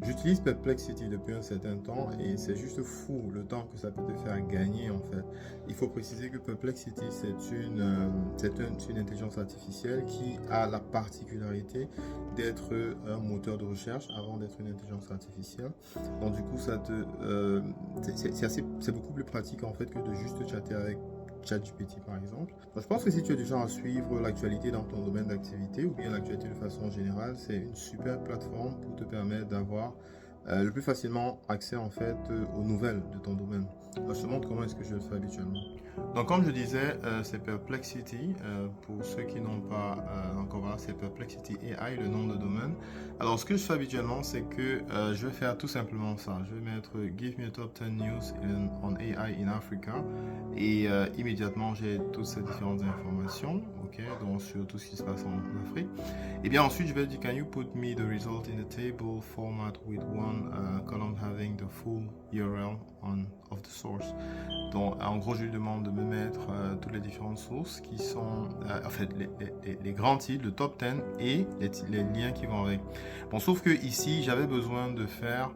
J'utilise Perplexity depuis un certain temps et c'est juste fou le temps que ça peut te faire gagner en fait. Il faut préciser que Perplexity c'est une intelligence artificielle qui a la particularité d'être un moteur de recherche avant d'être une intelligence artificielle. Donc du coup c'est beaucoup plus pratique en fait que de juste chatter avec ChatGPT par exemple. Donc, je pense que si tu es du genre à suivre l'actualité dans ton domaine d'activité ou bien l'actualité de façon générale, c'est une super plateforme pour te permettre d'avoir le plus facilement accès en fait aux nouvelles de ton domaine. Alors, je te montre comment est-ce que je le fais habituellement. Donc comme je disais, c'est Perplexity. Pour ceux qui n'ont pas encore là, c'est Perplexity AI, le nom de domaine. Alors ce que je fais habituellement, c'est que je vais faire tout simplement ça. Je vais mettre Give me top 10 news on AI in Africa et immédiatement j'ai toutes ces différentes informations, ok, donc sur tout ce qui se passe en Afrique. Et bien ensuite je vais dire Can you put me the result in the table format with one column having the full URL of the source. Donc en gros je lui demande de me mettre toutes les différentes sources qui sont en fait les grands titres, le top 10 et les liens qui vont avec. Bon, sauf que ici j'avais besoin de faire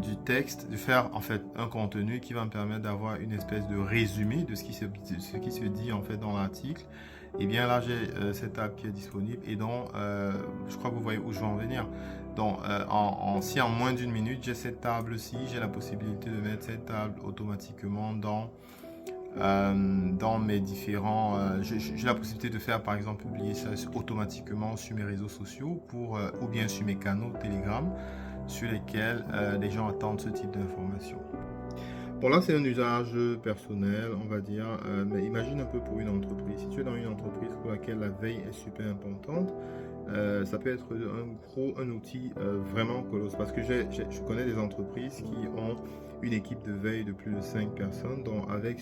du texte, de faire en fait un contenu qui va me permettre d'avoir une espèce de résumé de ce qui se dit en fait dans l'article. Et bien là j'ai cette table qui est disponible et donc je crois que vous voyez où je veux en venir. Donc si en moins d'une minute j'ai cette table-ci, j'ai la possibilité de mettre cette table automatiquement dans mes différents... j'ai la possibilité de faire par exemple publier ça automatiquement sur mes réseaux sociaux ou bien sur mes canaux Telegram sur lesquels les gens attendent ce type d'informations. Bon là c'est un usage personnel on va dire, mais imagine un peu pour une entreprise. Si tu es dans une entreprise pour laquelle la veille est super importante, ça peut être un outil vraiment colossal parce que je connais des entreprises qui ont une équipe de veille de plus de 5 personnes, donc avec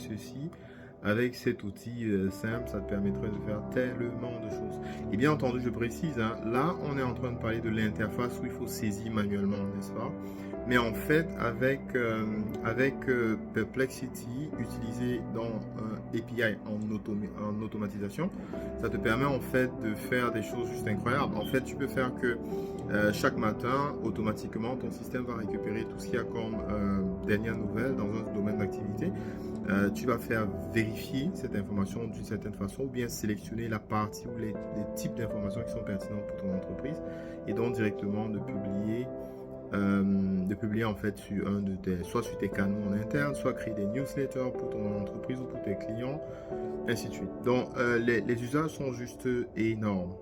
cet outil simple, ça te permettrait de faire tellement de choses. Et bien entendu, je précise, hein, là, on est en train de parler de l'interface où il faut saisir manuellement, n'est-ce pas? Mais en fait, avec Perplexity, utilisé dans API en automatisation, ça te permet en fait de faire des choses juste incroyables. En fait, tu peux faire que chaque matin, automatiquement, ton système va récupérer tout ce qu'il y a comme dernière nouvelle dans un domaine d'activité. Tu vas faire vérifier cette information d'une certaine façon ou bien sélectionner la partie ou les types d'informations qui sont pertinentes pour ton entreprise et donc directement de publier en fait sur soit sur tes canaux en interne, soit créer des newsletters pour ton entreprise ou pour tes clients, ainsi de suite. Donc les usages sont juste énormes.